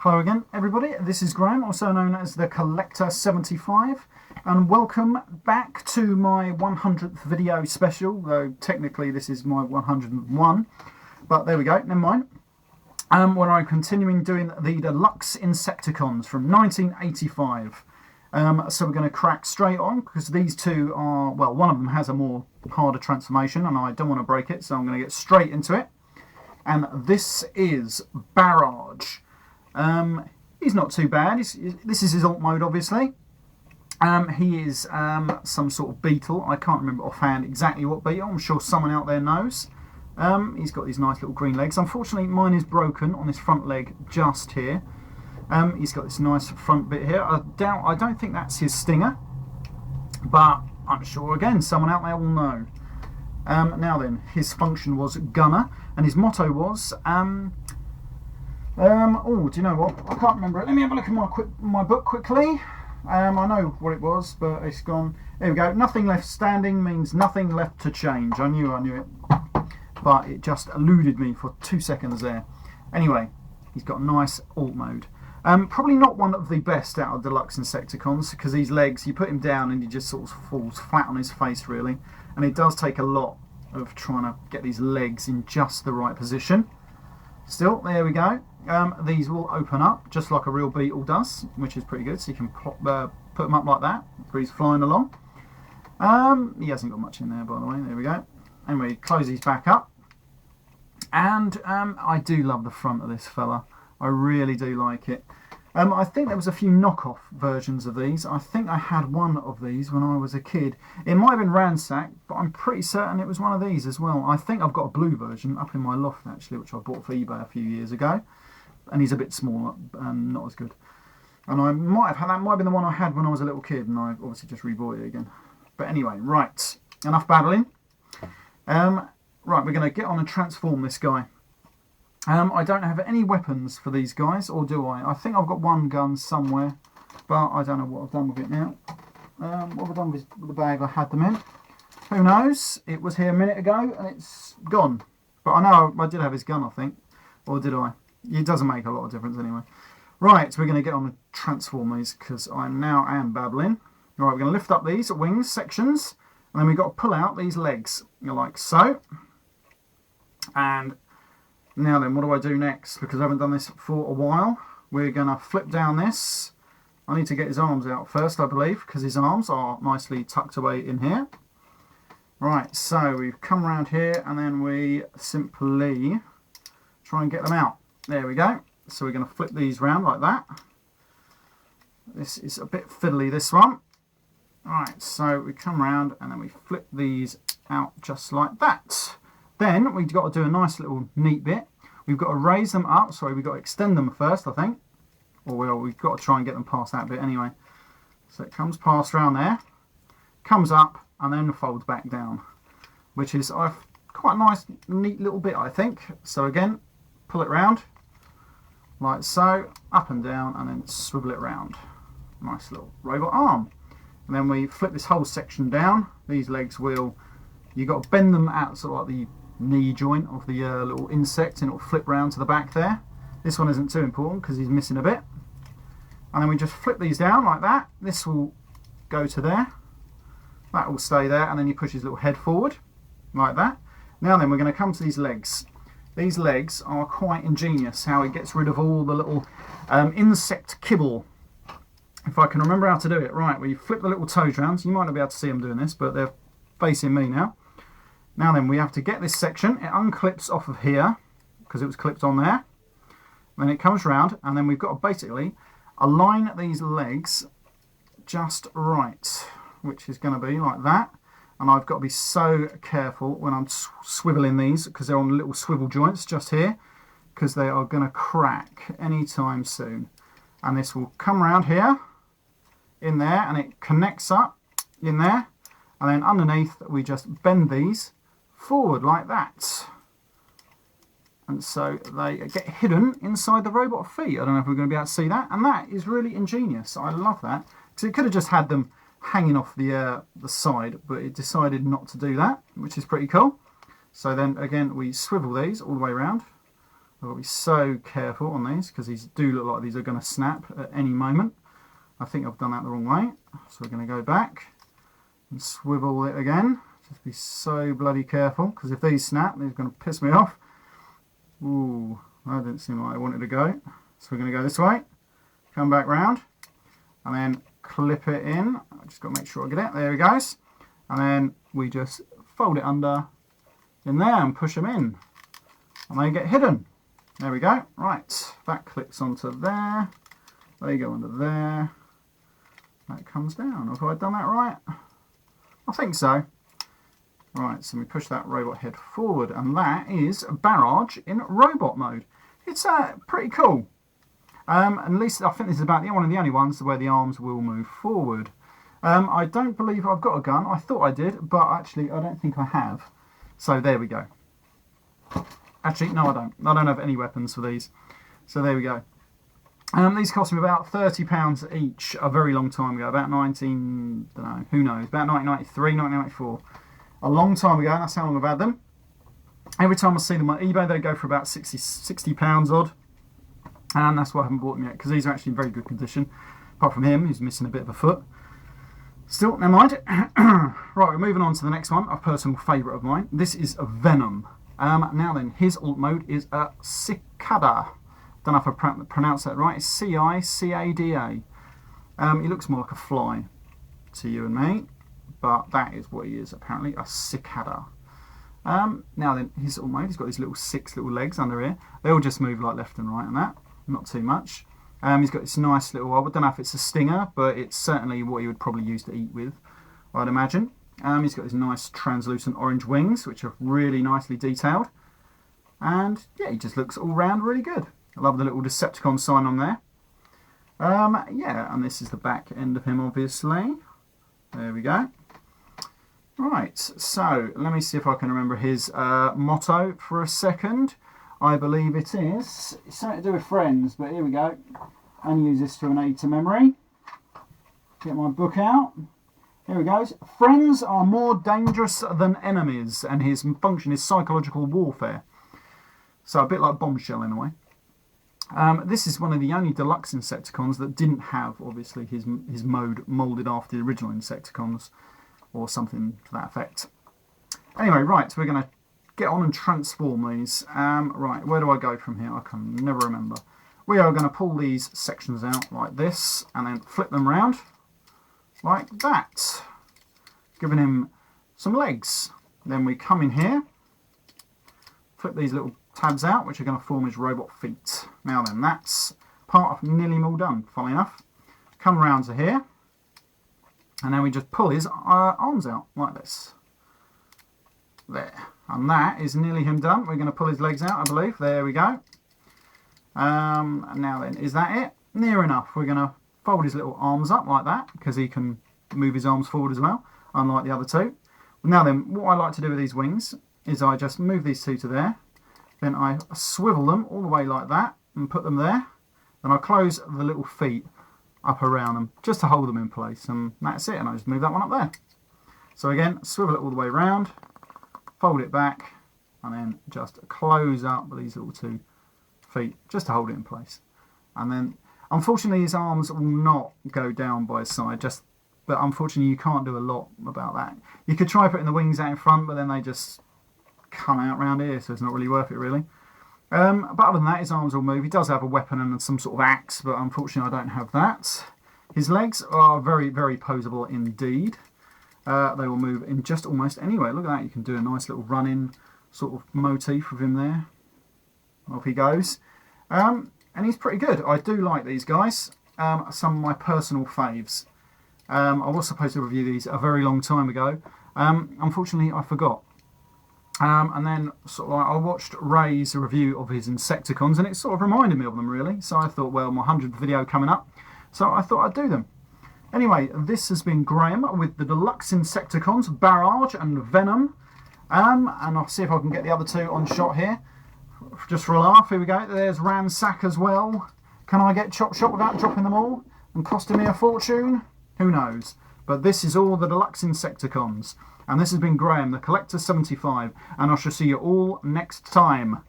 Hello again everybody, this is Graham, also known as the Collector 75, and welcome back to my 100th video special, though technically this is my 101, but there we go, never mind. Where I'm continuing doing the Deluxe Insecticons from 1985. So we're going to crack straight on, because these two are, well, one of them has a more harder transformation and I don't want to break it, so I'm going to get straight into it. And this is Barrage. He's not too bad. This is his alt mode, obviously. He is some sort of beetle. I can't remember offhand exactly what beetle. I'm sure someone out there knows. He's got these nice little green legs. Unfortunately, mine is broken on his front leg just here. He's got this nice front bit here. I don't think that's his stinger, but I'm sure, again, someone out there will know. Now then, his function was gunner, and his motto was, oh, do you know what? I can't remember it. Let me have a look at my book quickly. I know what it was, but it's gone. There we go. Nothing left standing means nothing left to change. I knew it. But it just eluded me for 2 seconds there. Anyway, he's got a nice alt mode. Probably not one of the best out of Deluxe Insecticons, because these legs, you put him down and he just sort of falls flat on his face, really. And it does take a lot of trying to get these legs in just the right position. Still, there we go. These will open up just like a real beetle does, which is pretty good. So you can put them up like that where he's flying along. He hasn't got much in there, by the way. There we go. Anyway, close these back up. And I do love the front of this fella. I really do like it. I think there was a few knockoff versions of these. I think I had one of these when I was a kid. It might have been ransacked, but I'm pretty certain it was one of these as well. I think I've got a blue version up in my loft, actually, which I bought for eBay a few years ago. And he's a bit smaller and not as good. And I might have had, that might have been the one I had when I was a little kid, and I obviously just rebought it again. But anyway, right, enough babbling. Right, we're going to get on and transform this guy. I don't have any weapons for these guys, or do I? I think I've got one gun somewhere, but I don't know what I've done with it now. What have I done with the bag I had them in? Who knows? It was here a minute ago and it's gone. But I know I did have his gun, I think. Or did I? It doesn't make a lot of difference anyway. Right, so we're going to get on and transform these, because I now am babbling. Right, we're going to lift up these wings sections, and then we've got to pull out these legs, like so. And now then, what do I do next? Because I haven't done this for a while. We're going to flip down this. I need to get his arms out first, I believe, because his arms are nicely tucked away in here. Right, so we've come around here, and then we simply try and get them out. There we go. So we're going to flip these round like that. This is a bit fiddly, this one. Right, so we come around and then we flip these out just like that. Then we've got to do a nice little neat bit. We've got to raise them up. Sorry, we've got to extend them first, I think. Or well, we've got to try and get them past that bit anyway. So it comes past around there, comes up, and then folds back down, which is quite a nice, neat little bit, I think. So again, pull it round, like so, up and down, and then swivel it round. Nice little robot arm. And then we flip this whole section down. These legs will, you've got to bend them out sort of like the knee joint of the little insect, and it'll flip round to the back there. This one isn't too important because he's missing a bit. And then we just flip these down like that. This will go to there. That will stay there, and then you push his little head forward like that. Now then, we're going to come to these legs. These legs are quite ingenious, how it gets rid of all the little insect kibble. If I can remember how to do it. Right, we flip the little toes round. So you might not be able to see them doing this, but they're facing me now. Now then, we have to get this section. It unclips off of here, because it was clipped on there. Then it comes round, and then we've got to basically align these legs just right, which is going to be like that. And I've got to be so careful when I'm swiveling these, because they're on little swivel joints just here, because they are going to crack anytime soon. And this will come around here, in there, and it connects up in there. And then underneath, we just bend these forward like that. And so they get hidden inside the robot feet. I don't know if we're going to be able to see that. And that is really ingenious. I love that. Because it could have just had them hanging off the side, but it decided not to do that, which is pretty cool. So then again, we swivel these all the way around I've got to be so careful on these because these do look like these are going to snap at any moment. I think I've done that the wrong way. So we're going to go back and swivel it again. Just be so bloody careful because if these snap, they're going to piss me off. Ooh, that didn't seem like I wanted to go. So we're going to go this way, come back round, and then clip it in. I just got to make sure I get it. There it goes. And then we just fold it under in there and push them in. And they get hidden. There we go. Right, that clicks onto there. They go under there. That comes down. Have I done that right? I think so. Right, so we push that robot head forward, and that is Barrage in robot mode. It's pretty cool. At least I think this is about one of the only ones where the arms will move forward. I don't believe I've got a gun. I thought I did, but actually I don't think I have. So there we go. Actually, no, I don't. I don't have any weapons for these. So there we go. These cost me about £30 each a very long time ago. About don't know, who knows, about 1993, 1994. A long time ago, that's how long I've had them. Every time I see them on eBay, they go for about £60 odd. And that's why I haven't bought them yet, because these are actually in very good condition. Apart from him, who's missing a bit of a foot. Still, never mind. Right, we're moving on to the next one, a personal favourite of mine. This is Venom. Now then, his alt mode is a cicada. Don't know if I pronounced that right. It's C-I-C-A-D-A. He looks more like a fly to you and me, but that is what he is apparently, a cicada. Now then, his alt mode, he's got these six little legs under here. They all just move like left and right and that, not too much. He's got this nice little, I don't know if it's a stinger, but it's certainly what he would probably use to eat with, I'd imagine. He's got his nice translucent orange wings, which are really nicely detailed. And yeah, he just looks all round really good. I love the little Decepticon sign on there. Yeah, and this is the back end of him, obviously. There we go. Right, so let me see if I can remember his motto for a second. I believe it is, it's something to do with friends, but here we go. And use this to an aid to memory. Get my book out. Here we go. Friends are more dangerous than enemies, and his function is psychological warfare. So a bit like Bombshell in a way. This is one of the only Deluxe Insecticons that didn't have, obviously, his mode moulded after the original Insecticons, or something to that effect. Anyway, right, we're going to get on and transform these. Right, where do I go from here? I can never remember. We are going to pull these sections out like this, and then flip them round like that, giving him some legs. Then we come in here, flip these little tabs out, which are going to form his robot feet. Now then, that's part of nearly all done, funnily enough. Come round to here, and then we just pull his arms out like this. There. And that is nearly him done. We're going to pull his legs out, I believe. There we go. And now then, is that it? Near enough. We're going to fold his little arms up like that, because he can move his arms forward as well, unlike the other two. Now then, what I like to do with these wings is I just move these two to there. Then I swivel them all the way like that and put them there. Then I close the little feet up around them just to hold them in place. And that's it. And I just move that one up there. So again, swivel it all the way around, fold it back, and then just close up these little two feet just to hold it in place. And then, unfortunately, his arms will not go down by his side. But unfortunately, you can't do a lot about that. You could try putting the wings out in front, but then they just come out round here, so it's not really worth it, really. But other than that, his arms will move. He does have a weapon and some sort of axe, but unfortunately, I don't have that. His legs are very, very poseable indeed. They will move in just almost anywhere. Look at that. You can do a nice little run-in sort of motif with him there. Off he goes. And he's pretty good. I do like these guys. Some of my personal faves. I was supposed to review these a very long time ago. Unfortunately, I forgot. And then sort of like I watched Ray's review of his Insecticons, and it sort of reminded me of them, really. So I thought, well, my 100th video coming up, so I thought I'd do them. Anyway, this has been Graham with the Deluxe Insecticons, Barrage and Venom. And I'll see if I can get the other two on shot here. Just for a laugh, here we go. There's Ransack as well. Can I get Chop Shot without dropping them all and costing me a fortune? Who knows? But this is all the Deluxe Insecticons. And this has been Graham, the Collector 75. And I shall see you all next time.